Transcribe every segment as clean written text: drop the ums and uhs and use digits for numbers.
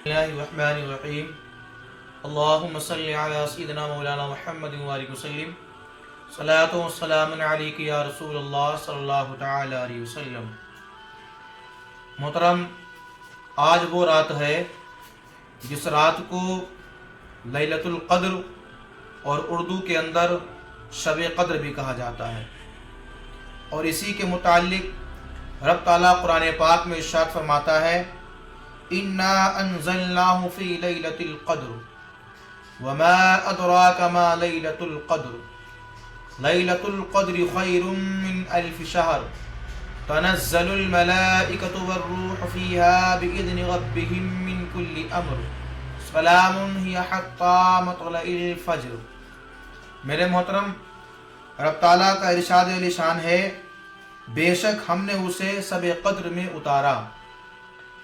اللہ الرحمن الرحیم اللہم صلی علی سیدنا مولانا محمد وآلہ وسلم صلاۃ و سلام علیک یا رسول اللہ صلی اللہ تعالی علیہ وسلم۔ محترم، آج وہ رات ہے جس رات کو لیلۃ القدر اور اردو کے اندر شب قدر بھی کہا جاتا ہے، اور اسی کے متعلق رب تعالیٰ قرآن پاک میں ارشاد فرماتا ہے اِنَّا أَنزَلْنَاهُ فِي لَيْلَةِ الْقَدْرِ وَمَا أَدْرَاكَ مَا لَيْلَةُ الْقَدْرِ لَيْلَةُ الْقَدْرِ خَيْرٌ مِّنْ أَلْفِ شَهْرٍ تَنَزَّلُ الْمَلَائِكَةُ وَالرُّوحُ فِيهَا بِإِذْنِ رَبِّهِم مِّن كُلِّ أَمْرٍ سَلَامٌ هِيَ حَتَّىٰ مَطْلَعِ الْفَجْرِ۔ میرے محترم، رب تعالیٰ کا ارشاد عالی شان ہے، بے شک ہم نے اسے شب قدر میں اتارا،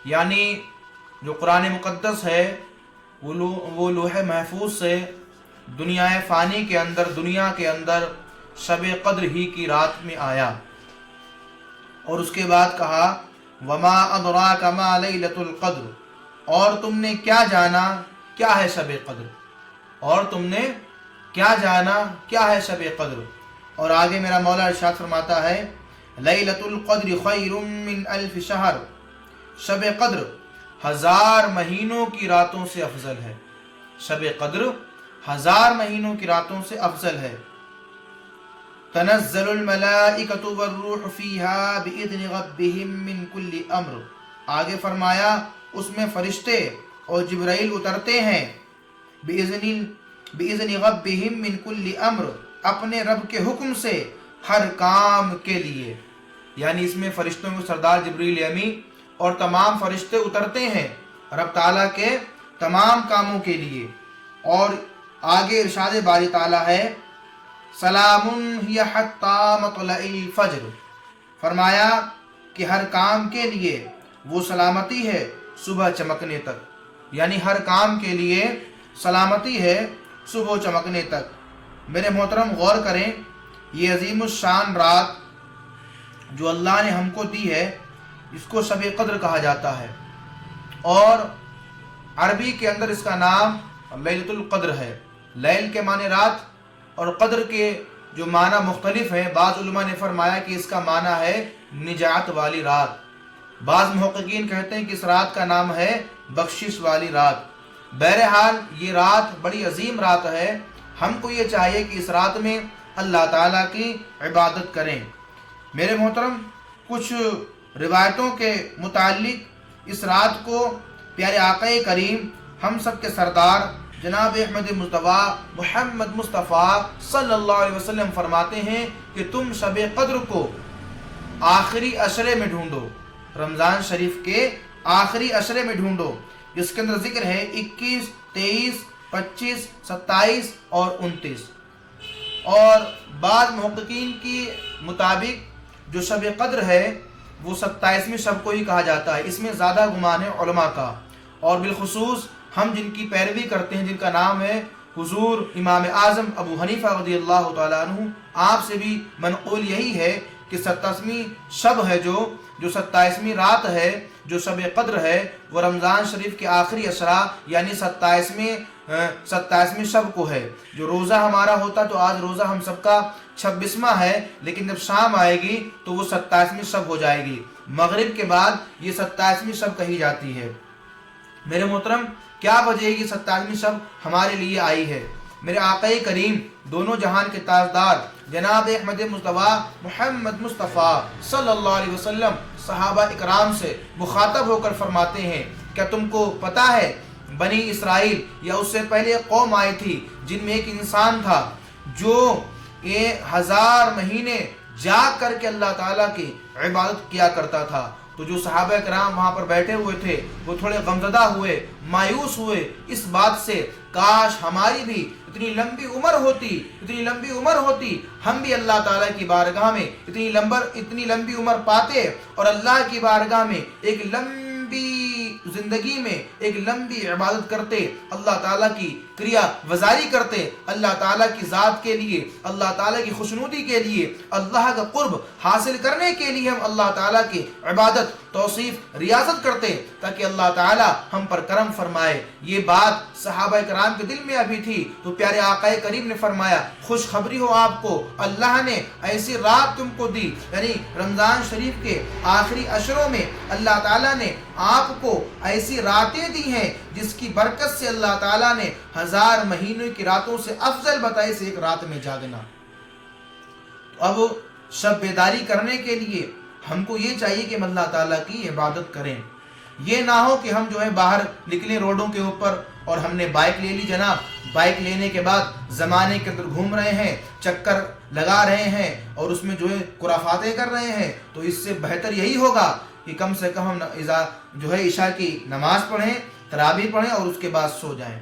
یعنی جو قرآن مقدس ہے وہ لوح محفوظ سے دنیا فانی کے اندر شب قدر ہی کی رات میں آیا، اور اس کے بعد کہا وما ادراک ما لیلۃ القدر، اور تم نے کیا جانا کیا ہے شب قدر، اور تم نے کیا جانا کیا ہے شب قدر۔ اور آگے میرا مولا ارشاد فرماتا ہے لیلۃ القدر خیر من الف شہر، شب قدر 1000 مہینوں کی راتوں سے افضل ہے، شب قدر 1000 مہینوں کی راتوں سے افضل ہے۔ تنزل الملائکۃ والروح فیہا بإذن ربہم من کل امر، آگے فرمایا اس میں فرشتے اور جبرائیل اترتے ہیں بإذن ربہم من کل امر، اپنے رب کے حکم سے ہر کام کے لیے، یعنی اس میں فرشتوں کے سردار جبریل امی اور تمام فرشتے اترتے ہیں رب تعالیٰ کے تمام کاموں کے لیے۔ اور آگے ارشاد باری تعالیٰ ہے سلام ہی حتی مطلع الفجر، فرمایا کہ ہر کام کے لیے وہ سلامتی ہے صبح چمکنے تک، یعنی ہر کام کے لیے سلامتی ہے صبح چمکنے تک۔ میرے محترم، غور کریں، یہ عظیم الشان رات جو اللہ نے ہم کو دی ہے اس کو شب قدر کہا جاتا ہے، اور عربی کے اندر اس کا نام لیلۃ القدر ہے۔ لیل کے معنی رات، اور قدر کے جو معنی مختلف ہیں، بعض علماء نے فرمایا کہ اس کا معنی ہے نجات والی رات، بعض محققین کہتے ہیں کہ اس رات کا نام ہے بخشش والی رات۔ بہرحال یہ رات بڑی عظیم رات ہے، ہم کو یہ چاہیے کہ اس رات میں اللہ تعالیٰ کی عبادت کریں۔ میرے محترم، کچھ روایتوں کے متعلق اس رات کو پیارے آقا کریم ہم سب کے سردار جناب احمد مصطفیٰ محمد مصطفیٰ صلی اللہ علیہ وسلم فرماتے ہیں کہ تم شب قدر کو آخری عشرے میں ڈھونڈو، رمضان شریف کے آخری عشرے میں ڈھونڈو، جس کے اندر ذکر ہے 21، 23، 25، 27 اور 29۔ اور بعض محققین کی مطابق جو شب قدر ہے وہ 27ویں شب کو ہی کہا جاتا ہے، اس میں زیادہ گمان ہے علماء کا، اور بالخصوص ہم جن کی پیروی کرتے ہیں، جن کا نام ہے حضور امام اعظم ابو حنیفہ رضی اللہ تعالیٰ عنہ، آپ سے بھی منقول یہی ہے کہ 27ویں شب ہے جو 27ویں رات ہے جو شب قدر ہے، وہ رمضان شریف کے آخری عشرہ یعنی 27ویں شب کو ہے۔ جو روزہ ہمارا ہوتا تو آج روزہ ہم سب کا 26واں ہے، لیکن جب شام آئے گی تو وہ 27ویں شب ہو جائے گی، مغرب کے بعد یہ 27ویں شب کہی جاتی ہے۔ میرے محترم، کیا وجہ ہے یہ 27ویں شب ہمارے لیے آئی ہے؟ میرے آقا کریم دونوں جہان کے تاجدار جناب احمد مصطفیٰ محمد مصطفیٰ صلی اللہ علیہ وسلم صحابہ اکرام سے مخاطب ہو کر فرماتے ہیں، کیا تم کو پتہ ہے بنی اسرائیل یا اس سے پہلے قوم آئی تھی جن میں ایک انسان تھا جو 1000 مہینے جاگ کر کے اللہ تعالیٰ کی عبادت کیا کرتا تھا؟ تو جو صحابہ کرام وہاں پر بیٹھے ہوئے تھے وہ تھوڑے غمزدہ ہوئے، مایوس ہوئے اس بات سے، کاش ہماری بھی اتنی لمبی عمر ہوتی، ہم بھی اللہ تعالیٰ کی بارگاہ میں اتنی لمبی عمر پاتے، اور اللہ کی بارگاہ میں ایک لمبی زندگی میں ایک لمبی عبادت کرتے، اللہ تعالیٰ کی کریا وزاری کرتے، اللہ تعالیٰ کی ذات کے لیے، اللہ تعالیٰ کی خوشنودی کے لیے، اللہ کا قرب حاصل کرنے کے لیے ہم اللہ تعالیٰ کی عبادت तौसीफ रियासत करते ताकि अल्लाह ताला हम पर करम फरमाए। ये बात सहाबा कराम के दिल में अभी थी तो प्यारे आका करीम ने फरमाया, खुशखबरी हो आपको, अल्लाह ने ऐसी रात तुमको दी, यानी रमजान शरीफ के आखिरी अशरों में अल्लाह ताला ने आपको ऐसी रातें दी हैं जिसकी बरकत से अल्लाह ताला ने 1000 महीनों की रातों से अफजल बताई से एक रात में जागना। अब शब बेदारी करने के लिए हमको ये चाहिए कि हम अल्लाह ताला की इबादत करें। ये ना हो कि हम जो है बाहर निकले रोडों के ऊपर और हमने बाइक ले ली जनाब, बाइक लेने के बाद ज़माने के अंदर घूम रहे हैं, चक्कर लगा रहे हैं और उसमें जो है खुराफातें कर रहे हैं। तो इससे बेहतर यही होगा कि कम से कम हम जो है इशा की नमाज पढ़ें, तरावी पढ़ें और उसके बाद सो जाएं।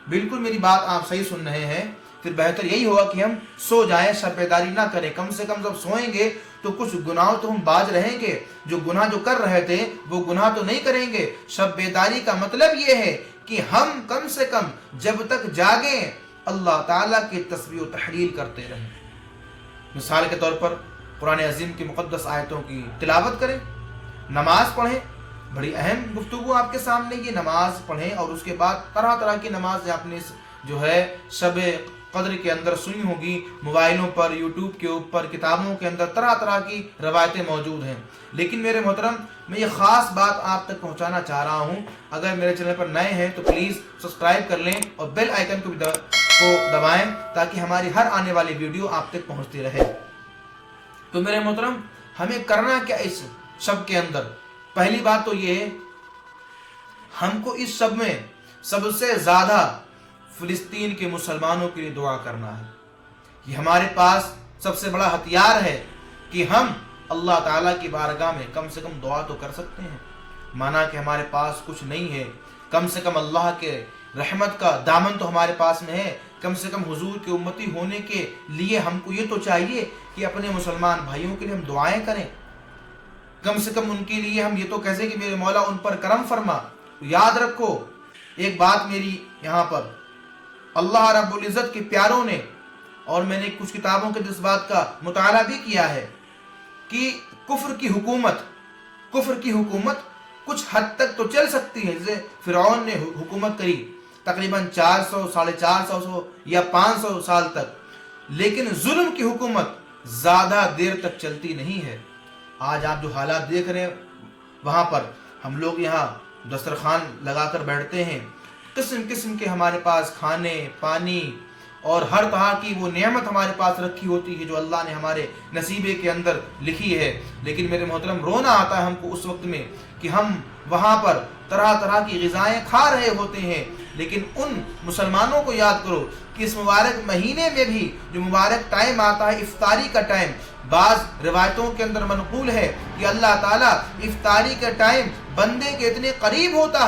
बिल्कुल मेरी बात आप सही सुन रहे हैं। फिर बेहतर यही होगा कि हम सो जाएं, शब बेदारी ना करें। कम से कम जब सोएंगे तो कुछ गुनाहों तो हम बाज रहेंगे, जो गुनाह जो कर रहे थे वो गुनाह तो नहीं करेंगे। शब बेदारी का मतलब ये है कि हम कम से कम जब तक जागें अल्लाह ताला की तस्बीह व तहलील करते रहें। मिसाल के तौर पर कुरान अज़ीम की मुक़द्दस आयतों की तिलावत करें, नमाज पढ़ें। बड़ी अहम गुफ्तगू आपके सामने, ये नमाज पढ़ें और उसके बाद तरह तरह की नमाज आपने जो है शब कद्र के अंदर सुनी होगी, मोबाइलों पर, यूट्यूब के ऊपर, किताबों के अंदर तरह तरह की रवायतें मौजूद हैं। लेकिन मेरे मोहतरम, मैं ये ख़ास बात आप तक पहुंचाना चाह रहा हूं। अगर मेरे चैनल पर नए हैं तो प्लीज़ सब्सक्राइब कर लें और बेल आइकन को भी दबाएं ताकि हमारी हर आने वाली वीडियो आप तक पहुंचती रहे। तो मेरे मोहतरम, हमें करना क्या इस शब के अंदर? पहली बात तो ये है, हमको इस शब में सबसे ज़्यादा फिलिस्तीन के मुसलमानों के लिए दुआ करना है। ये हमारे पास सबसे बड़ा हथियार है कि हम अल्लाह ताला की बारगाह में कम से कम दुआ तो कर सकते हैं। माना कि हमारे पास कुछ नहीं है, कम से कम अल्लाह के रहमत का दामन तो हमारे पास में है। कम से कम हुजूर के उम्मती होने के लिए हमको ये तो चाहिए कि अपने मुसलमान भाइयों के लिए हम दुआएं करें। कम से कम उनके लिए हम ये तो कह सकें कि मेरे मौला उन पर करम फरमा। तो याद रखो एक बात मेरी यहाँ पर, अल्लाह रब्बुल इज़्ज़त के प्यारों ने, और मैंने कुछ किताबों के इस बात का मुताला भी किया है कि कुफ्र की हुकूमत कुछ हद तक तो चल सकती है। जैसे फिरौन ने हुकूमत करी तकरीबन 400, 450 या 500 साल तक, लेकिन जुल्म की हुकूमत ज़्यादा देर तक चलती नहीं है। आज आप जो हालात देख रहे हैं, वहाँ पर हम लोग यहाँ दस्तरखान लगाकर बैठते हैं, किस्म किस्म के हमारे पास खाने पानी और हर तरह की वो नेमत हमारे पास रखी होती है जो अल्लाह ने हमारे नसीबे के अंदर लिखी है। लेकिन मेरे मोहतरम, रोना आता है हमको उस वक्त में कि हम वहाँ पर तरह तरह की ग़िज़ाएँ खा रहे होते हैं। लेकिन उन मुसलमानों को याद करो कि इस मुबारक महीने में भी जो मुबारक टाइम आता है, इफ्तारी का टाइम, बाज़ रिवायतों के अंदर मनक़ूल है कि अल्लाह ताला इफ्तारी का टाइम बंदे के इतने करीब होता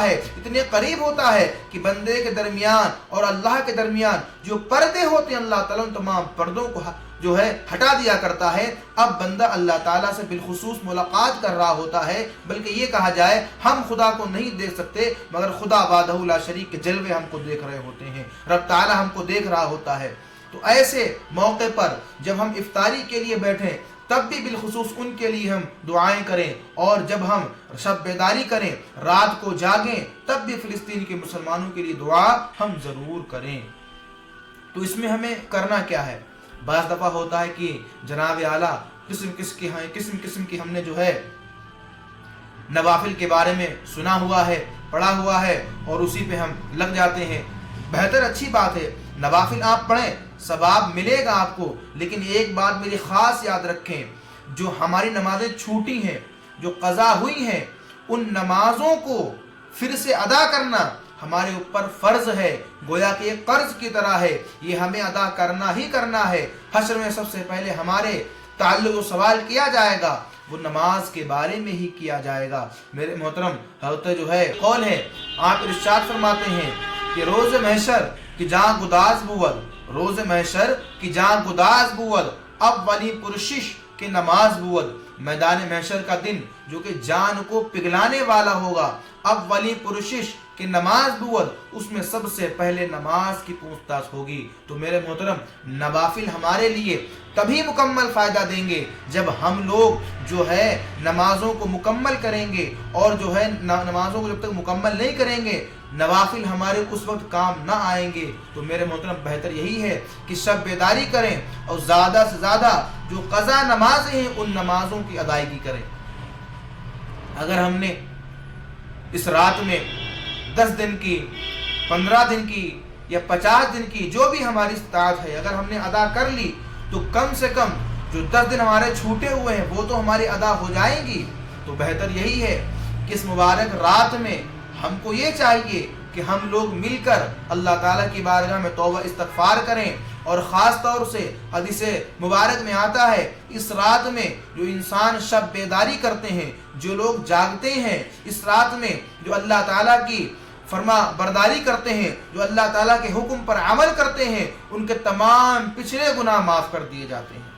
है कि बंदे के दरमियान और अल्लाह के दरमियान जो पर्दे होते हैं, अल्लाह ताला उन तमाम पर्दों को जो है हटा दिया करता है। अब बंदा अल्लाह ताला से बिलखुसूस मुलाकात कर रहा होता है। बल्कि ये कहा जाए, हम खुदा को नहीं देख सकते मगर खुदा वादहू ला शरीक के जलवे हमको देख रहे होते हैं, रब ताला हमको देख रहा होता है। तो ऐसे मौके पर जब हम इफ्तारी के लिए बैठें तब भी बिलखुसूस उनके लिए हम दुआएं करें, और जब हम शब बेदारी करें, रात को जागें, तब भी फ़िलिस्तीन के मुसलमानों के लिए दुआ हम ज़रूर करें। तो इसमें हमें करना क्या है? बाज़ दफ़ा होता है कि जनाब आला किस्म किस्म की हमने जो है नवाफिल के बारे में सुना हुआ है, पढ़ा हुआ है और उसी पे हम लग जाते हैं। बेहतर, अच्छी बात है, नवाफिल आप पढ़ें, सवाब मिलेगा आपको। लेकिन एक बात मेरी ख़ास याद रखें, जो हमारी नमाजें छूटी हैं, जो क़ज़ा हुई हैं, उन नमाज़ों को फिर से अदा करना हमारे ऊपर फ़र्ज़ है, गोया कि एक कर्ज़ की तरह है। ये हमें अदा करना ही करना है। हश्र में सबसे पहले हमारे ताल्लुक़ सवाल किया जाएगा, वो नमाज के बारे में ही किया जाएगा। मेरे मोहतरम, हज़रत जो है कौल है, आप इरशाद फरमाते हैं कि रोज़ महशर की जान गुदाज बुवल, रोज़ महशर की जान गुदाज बुवल, अब वाली पुरशिश की नमाज बुवल। मैदान महशर का दिन जो कि जान को पिघलाने वाला होगा, अब वाली पुरशिश کہ नमाज बुअद उसमें सबसे पहले नमाज की पूछताछ होगी। तो मेरे मोहतरम, नवाफिल हमारे लिए तभी मुकम्मल फ़ायदा देंगे जब हम लोग जो है नमाज़ों को मुकम्मल करेंगे, और जो है नमाज़ों को जब तक मुकम्मल नहीं करेंगे नवाफिल हमारे उस वक्त काम ना आएंगे। तो मेरे मोहतरम, बेहतर यही है कि शब बेदारी करें और ज़्यादा से ज़्यादा जो क़ज़ा नमाज़ें हैं उन नमाज़ों की अदायगी करें। अगर हमने इस रात में 10 दिन की, 15 दिन की या 50 दिन की जो भी हमारी इस्तात है, अगर हमने अदा कर ली तो कम से कम जो 10 दिन हमारे छूटे हुए हैं वो तो हमारी अदा हो जाएंगी। तो बेहतर यही है कि इस मुबारक रात में हमको ये चाहिए कि हम लोग मिलकर अल्लाह ताला की बारगाह में तौबा इस्तग़फ़ार करें। और ख़ास तौर से हदीस मुबारक में आता है, इस रात में जो इंसान शब बेदारी करते हैं, जो लोग जागते हैं, इस रात में जो अल्लाह ताला की फरमा बरदारी करते हैं, जो अल्लाह ताला के हुक्म पर अमल करते हैं, उनके तमाम पिछले गुनाह माफ़ कर दिए जाते हैं,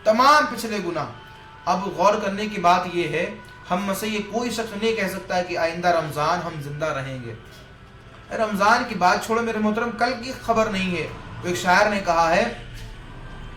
तमाम पिछले गुनाह। अब गौर करने की बात यह है, हम में से ये कोई शख्स नहीं कह सकता है कि आइंदा रमज़ान हम जिंदा रहेंगे। रमज़ान की बात छोड़ो मेरे मोहतरम, कल की खबर नहीं है। तो एक शायर ने कहा है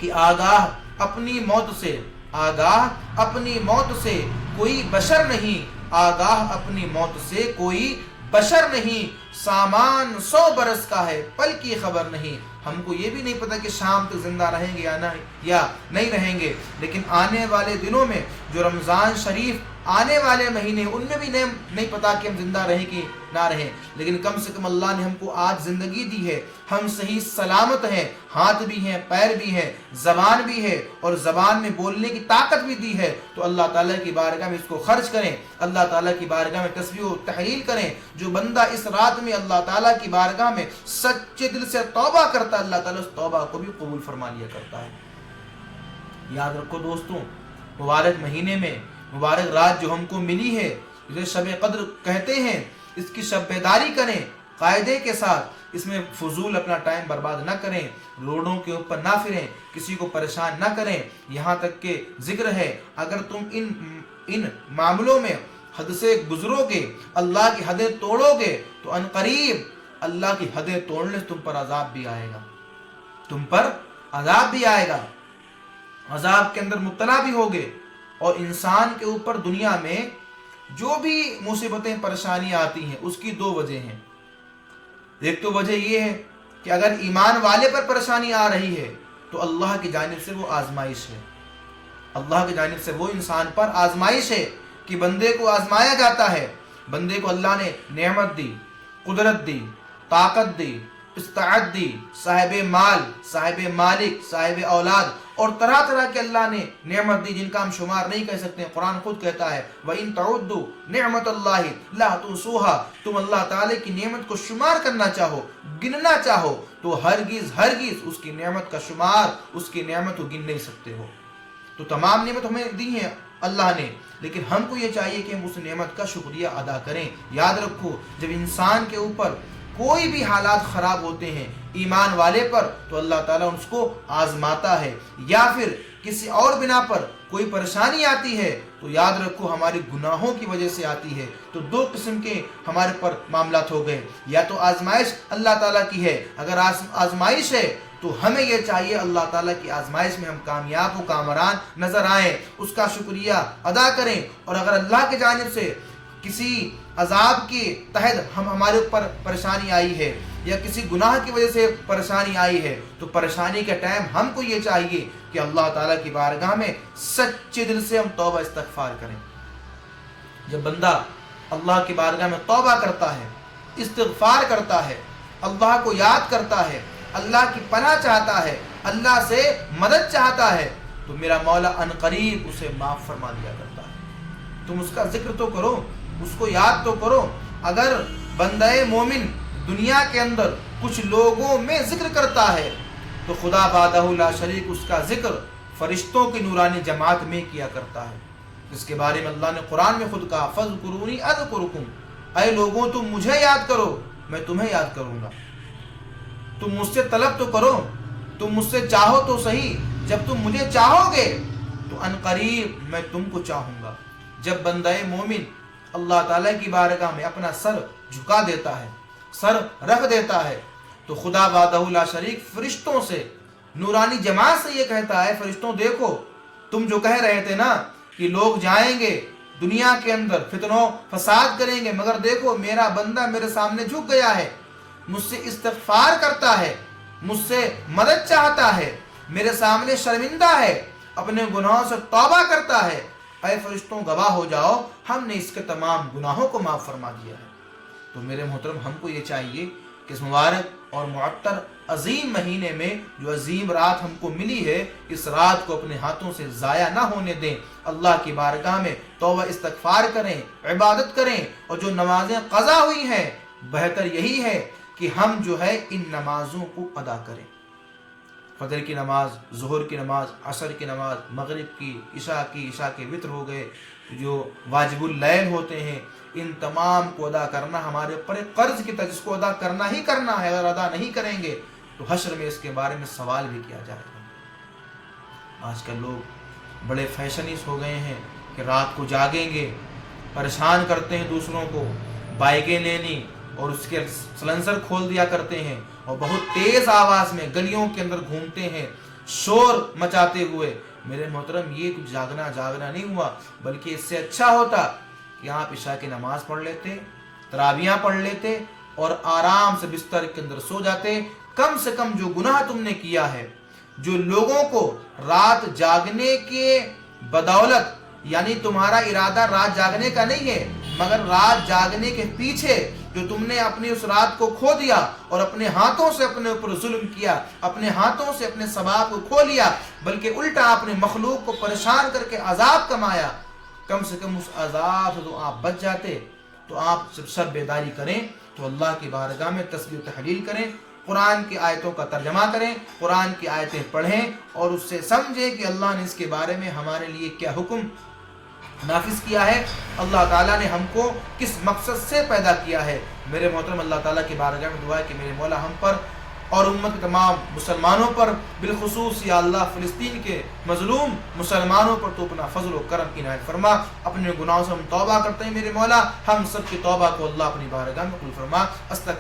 कि आगाह अपनी मौत से, आगाह अपनी मौत से कोई बशर नहीं, आगाह अपनी मौत से कोई बशर नहीं, सामान 100 बरस का है पल की खबर नहीं। हमको ये भी नहीं पता कि शाम तक जिंदा रहेंगे या नहीं रहेंगे, लेकिन आने वाले दिनों में जो रमज़ान शरीफ आने वाले महीने, उनमें भी नहीं पता कि हम जिंदा रहें कि ना रहें, लेकिन कम से कम अल्लाह ने हमको आज ज़िंदगी दी है, हम सही सलामत हैं, हाथ भी हैं, पैर भी हैं, ज़बान भी है और ज़बान में बोलने की ताकत भी दी है। तो अल्लाह ताला की बारगाह में इसको खर्च करें, अल्लाह ताला की बारगाह में तस्बीह व तहलील करें। जो बंदा इस रात में अल्लाह ताला की बारगाह में सच्चे दिल से तौबा करता है, अल्लाह ताला उस तौबा को भी कबूल फरमा लिया करता है। याद रखो दोस्तों, मुबारक महीने में मुबारक रात जो हमको मिली है, जिसे शब कद्र कहते हैं, इसकी शब बेदारी करें कायदे के साथ। इसमें फजूल अपना टाइम बर्बाद ना करें, रोडों के ऊपर ना फिरें, किसी को परेशान ना करें। यहाँ तक के जिक्र है, अगर तुम इन मामलों में हद से गुजरोगे, अल्लाह की हदें तोड़ोगे, तो अनकरीब अल्लाह की हदें तोड़ने से तुम पर अजाब भी आएगा, तुम पर अजाब भी आएगा, अजाब के अंदर मुब्तला भी होगे। और इंसान के ऊपर दुनिया में जो भी मुसीबतें परेशानियां आती हैं उसकी 2 वजह हैं। एक तो वजह ये है कि अगर ईमान वाले पर परेशानी आ रही है तो अल्लाह की जानिब से वो आजमाइश है, अल्लाह की जानिब से वो इंसान पर आजमाइश है कि बंदे को आजमाया जाता है। बंदे को अल्लाह ने नेमत दी, कुदरत दी, ताकत दी, इस्ताअत दी, साहिब माल, साहिब मालिक, साहिब औलाद और तरह तरह के अल्लाह ने नेमत दी जिनका हम शुमार नहीं कर सकते। कुरान खुद कहता है, व इन तउद्दु निअमतल्लाहि ला तुसूहा, तुम अल्लाह ताला की नेमत को शुमार करना चाहो, गिनना चाहो, तो हरगिज उसकी नेमत का शुमार, उसकी नेमत को गिन नहीं सकते हो। तो तमाम नेमत हमें दी है अल्लाह ने, लेकिन हमको ये चाहिए कि हम उस नेमत का शुक्रिया अदा करें। याद रखो, जब इंसान के ऊपर कोई भी हालात ख़राब होते हैं ईमान वाले पर, तो अल्लाह ताला उसको आजमाता है, या फिर किसी और बिना पर कोई परेशानी आती है तो याद रखो हमारे गुनाहों की वजह से आती है। तो 2 किस्म के हमारे पर मामलात हो गए, या तो आजमाइश अल्लाह ताला की है, अगर आजमाइश है तो हमें यह चाहिए अल्लाह ताला की आजमाइश में हम कामयाब व कामरान नजर आए, उसका शुक्रिया अदा करें। और अगर अल्लाह की जानिब से किसी अजाब के तहत हमारे ऊपर परेशानी आई है या किसी गुनाह की वजह से परेशानी आई है, तो परेशानी के टाइम हमको ये चाहिए कि अल्लाह ताला की बारगाह में सच्चे दिल से हम तौबा इस्तग़फ़ार करें। जब बंदा अल्लाह की बारगाह में तौबा करता है, इस्तग़फ़ार करता है, अल्लाह को याद करता है, अल्लाह की पनाह चाहता है, अल्लाह से मदद चाहता है, तो मेरा मौला अनकरीब उसे माफ़ फरमा दिया करता है। तुम उसका जिक्र तो करो, उसको याद तो करो। अगर बंदे मोमिन दुनिया के अंदर कुछ लोगों में जिक्र करता है तो खुदा बादहु ला शरीक उसका जिक्र फरिश्तों की नूरानी जमात में किया करता है, जिसके बारे में अल्लाह ने कुरान में खुद कहा, फ़ज़्कुरूनी अज़्कुरुकुम, ऐ लोगों तुम मुझे याद करो मैं तुम्हें याद करूंगा। तुम मुझसे तलब तो करो, तुम मुझसे चाहो तो सही, जब तुम मुझे चाहोगे तो अनकरीब मैं तुमको चाहूँगा। जब बंदा मोमिन अल्लाह ताला की बारगाह में अपना सर झुका देता है, सर रख देता है। तो खुदा वाहदहू ला शरीक फरिश्तों से, नूरानी जमात से ये कहता है, फरिश्तों देखो, तुम जो कह रहे थे ना कि लोग जाएंगे दुनिया के अंदर फितनों फसाद करेंगे, मगर देखो मेरा बंदा मेरे सामने झुक गया है, मुझसे इस्तिग़फ़ार करता है, मुझसे मदद चाहता है, मेरे सामने शर्मिंदा है, अपने गुनाहों से तौबा करता है। ऐ फरिश्तों गवाह हो जाओ, हमने इसके तमाम गुनाहों को माफ़ फरमा दिया है। तो मेरे मोहतरम, हमको ये चाहिए कि इस मुबारक और मुअत्तर अजीम महीने में जो अजीम रात हमको मिली है, इस रात को अपने हाथों से ज़ाया ना होने दें। अल्लाह की बारगाह में तौबा इस्तग़फ़ार करें, इबादत करें, और जो नमाजें क़ज़ा हुई हैं, बेहतर यही है कि हम जो है इन नमाज़ों को अदा करें। फजर की नमाज, ज़ुहर की नमाज, असर की नमाज, मगरिब की, इशा के वित्र हो गए, जो वाजिबुल लैल होते हैं, इन तमाम को अदा करना हमारे ऊपर एक कर्ज की तरह, जिसको अदा करना ही करना है। अगर अदा नहीं करेंगे तो हश्र में इसके बारे में सवाल भी किया जाएगा। आजकल लोग बड़े फैशनिस्ट हो गए हैं कि रात को जागेंगे, परेशान करते हैं दूसरों को, बाइकें लेनी और उसके सलेंसर खोल दिया करते हैं और बहुत तेज आवाज में गलियों के अंदर घूमते हैं, शोर मचाते हुए। मेरे मोहतरम, ये कुछ जागना नहीं हुआ, बल्कि इससे अच्छा होता कि आप इशा की नमाज पढ़ लेते, तराबियां पढ़ लेते और आराम से बिस्तर के अंदर सो जाते। कम से कम जो गुनाह तुमने किया है, जो लोगों को रात जागने के बदौलत, यानी तुम्हारा इरादा रात जागने का नहीं है, मगर रात जागने के पीछे जो तुमने अपनी उस रात को खो दिया और अपने हाथों से अपने ऊपर जुल्म किया, अपने हाथों से अपने सबाब को खो लिया, बल्कि उल्टा अपने मखलूक को परेशान करके अजाब कमाया, कम से कम उस अजाब से तो आप बच जाते। तो आप सब बेदारी करें, तो अल्लाह की बारगाह में तस्बीह तहलील करें, कुरान की आयतों का तर्जमा करें, कुरान की आयतें पढ़ें और उससे समझें कि अल्लाह ने इसके बारे में हमारे लिए क्या हुक्म नाफिज किया है, अल्लाह ताला ने हमको किस मकसद से पैदा किया है। मेरे मोहतरम, अल्लाह ताला की बारगाह में दुआ है कि मेरे मौला हम पर और उम्मत के तमाम मुसलमानों पर, बिलखुसूस या अल्लाह फ़िलिस्तीन के मजलूम मुसलमानों पर तो अपना फजल व करम की इनायत फरमा। अपने गुनाहों से हम तौबा करते हैं मेरे मौला, हम सब की तौबा को अल्लाह अपनी बारगाह में कबूल फरमा।